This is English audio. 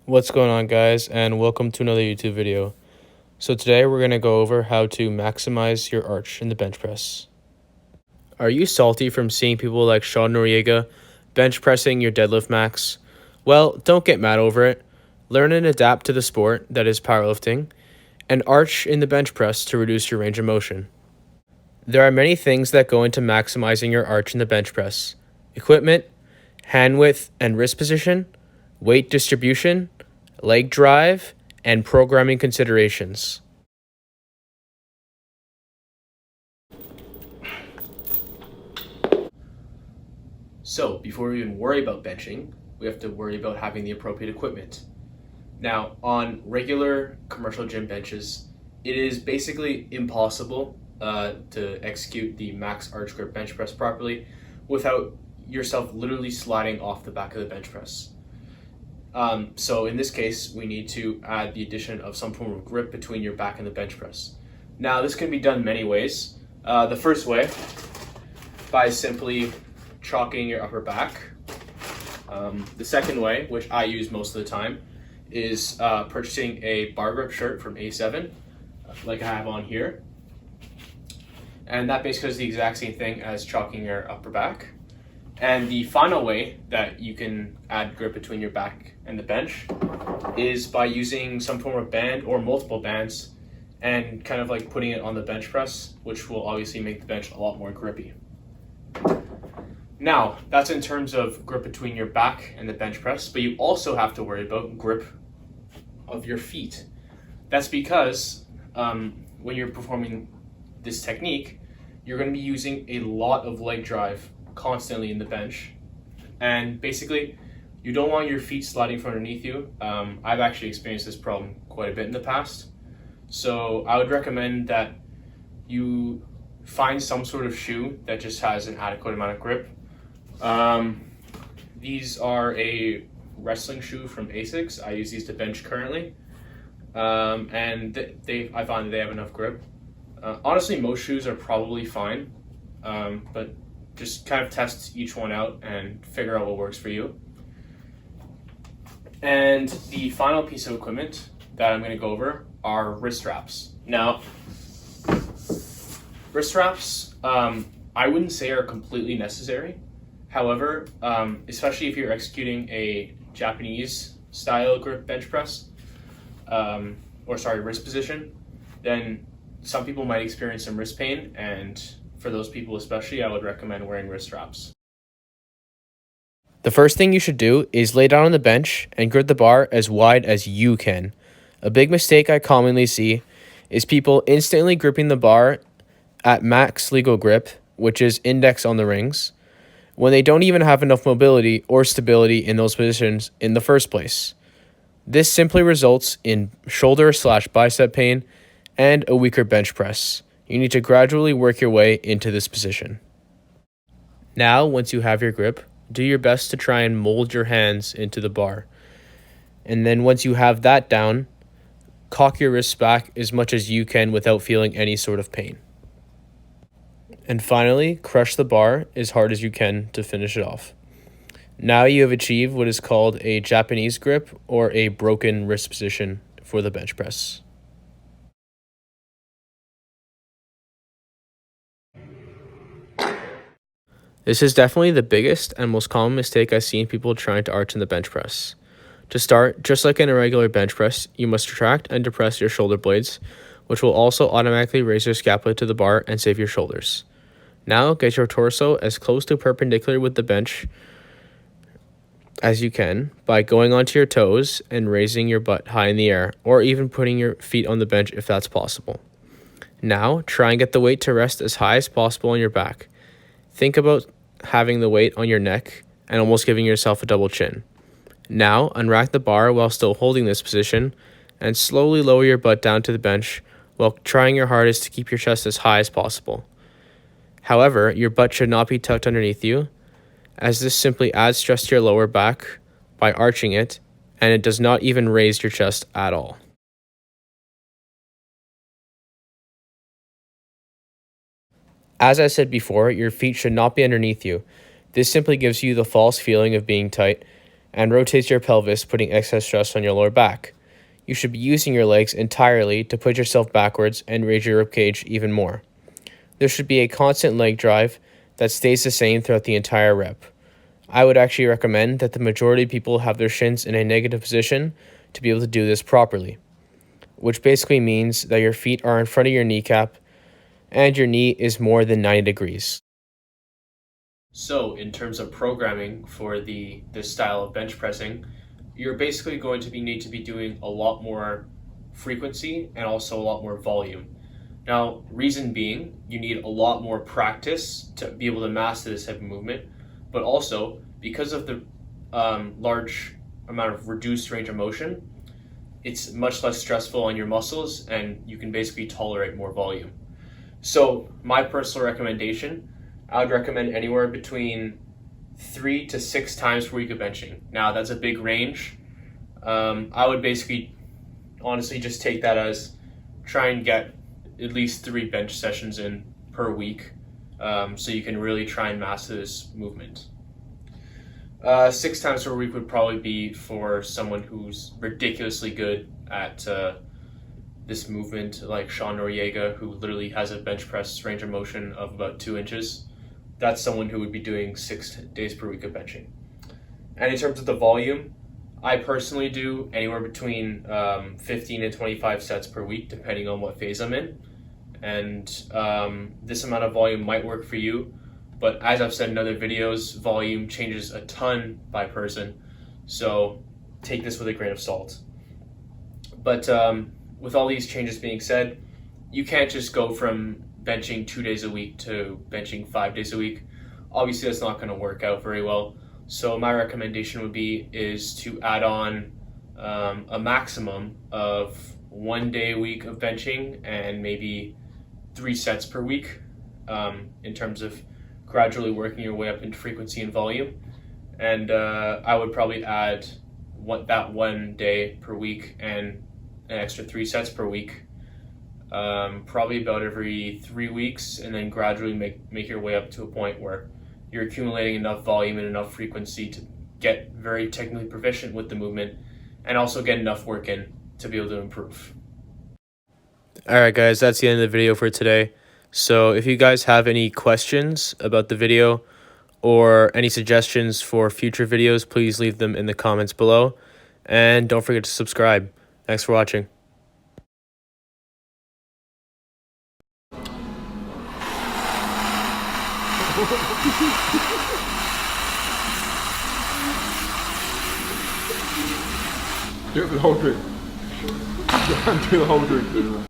What's going on, guys, and welcome to another YouTube video. So today we're going to go over how to maximize your arch in the bench press. Are you salty from seeing people like Sean Noriega bench pressing your deadlift max? Well, don't get mad over it. Learn and adapt to the sport that is powerlifting, and arch in the bench press to reduce your range of motion. There are many things that go into maximizing your arch in the bench press: equipment, hand width and wrist position, weight distribution, leg drive, and programming considerations. So, before we even worry about benching, we have to worry about having the appropriate equipment. Now, on regular commercial gym benches, it is basically impossible to execute the max arch grip bench press properly without yourself literally sliding off the back of the bench press. So in this case, we need to add the addition of some form of grip between your back and the bench press. Now, this can be done many ways. The first way, by simply chalking your upper back. The second way, which I use most of the time, is purchasing a bar grip shirt from A7, like I have on here. And that basically is the exact same thing as chalking your upper back. And the final way that you can add grip between your back and the bench is by using some form of band or multiple bands and kind of like putting it on the bench press, which will obviously make the bench a lot more grippy. Now, that's in terms of grip between your back and the bench press, but you also have to worry about grip of your feet. That's because when you're performing this technique, you're going to be using a lot of leg drive constantly in the bench, and basically you don't want your feet sliding from underneath you. I've actually experienced this problem quite a bit in the past, so I would recommend that you find some sort of shoe that just has an adequate amount of grip. These are a wrestling shoe from Asics. I use these to bench currently, and I find that they have enough grip. Honestly, most shoes are probably fine, but just kind of test each one out and figure out what works for you. And the final piece of equipment that I'm going to go over are wrist straps. Now, wrist straps, I wouldn't say are completely necessary. However, especially if you're executing a Japanese style grip bench press, wrist position, then some people might experience some wrist pain, and for those people especially, I would recommend wearing wrist straps. The first thing you should do is lay down on the bench and grip the bar as wide as you can. A big mistake I commonly see is people instantly gripping the bar at max legal grip, which is index on the rings, when they don't even have enough mobility or stability in those positions in the first place. This simply results in shoulder/bicep pain and a weaker bench press. You need to gradually work your way into this position. Now, once you have your grip, do your best to try and mold your hands into the bar. And then once you have that down, cock your wrists back as much as you can without feeling any sort of pain. And finally, crush the bar as hard as you can to finish it off. Now you have achieved what is called a Japanese grip or a broken wrist position for the bench press. This is definitely the biggest and most common mistake I've seen people trying to arch in the bench press. To start, just like in a regular bench press, you must retract and depress your shoulder blades, which will also automatically raise your scapula to the bar and save your shoulders. Now, get your torso as close to perpendicular with the bench as you can by going onto your toes and raising your butt high in the air, or even putting your feet on the bench if that's possible. Now, try and get the weight to rest as high as possible on your back. Think about having the weight on your neck and almost giving yourself a double chin. Now, unrack the bar while still holding this position and slowly lower your butt down to the bench while trying your hardest to keep your chest as high as possible. However, your butt should not be tucked underneath you, as this simply adds stress to your lower back by arching it, and it does not even raise your chest at all. As I said before, your feet should not be underneath you. This simply gives you the false feeling of being tight, and rotates your pelvis, putting excess stress on your lower back. You should be using your legs entirely to put yourself backwards and raise your ribcage even more. There should be a constant leg drive that stays the same throughout the entire rep. I would actually recommend that the majority of people have their shins in a negative position to be able to do this properly, which basically means that your feet are in front of your kneecap and your knee is more than 90 degrees. So in terms of programming for this style of bench pressing, you're basically going to need to be doing a lot more frequency and also a lot more volume. Now, reason being, you need a lot more practice to be able to master this type of movement, but also because of the large amount of reduced range of motion, it's much less stressful on your muscles and you can basically tolerate more volume. So my personal recommendation, I would recommend anywhere between 3 to 6 times per week of benching. Now that's a big range. I would basically honestly just take that as try and get at least 3 bench sessions in per week, so you can really try and master this movement. 6 times per week would probably be for someone who's ridiculously good at this movement, like Sean Noriega, who literally has a bench press range of motion of about 2 inches. That's someone who would be doing 6 days per week of benching. And in terms of the volume, I personally do anywhere between 15 and 25 sets per week, depending on what phase I'm in. And this amount of volume might work for you, but as I've said in other videos, volume changes a ton by person, so take this with a grain of salt. But with all these changes being said, you can't just go from benching 2 days a week to benching 5 days a week. Obviously that's not going to work out very well. So my recommendation would be is to add on a maximum of 1 day a week of benching and maybe 3 sets per week, in terms of gradually working your way up in frequency and volume. And I would probably add that 1 day per week and an extra 3 sets per week, probably about every 3 weeks, and then gradually make your way up to a point where you're accumulating enough volume and enough frequency to get very technically proficient with the movement and also get enough work in to be able to improve. Alright guys, that's the end of the video for today. So if you guys have any questions about the video or any suggestions for future videos, please leave them in the comments below. And don't forget to subscribe. Thanks for watching. Do it for the whole drink. Do the whole drink.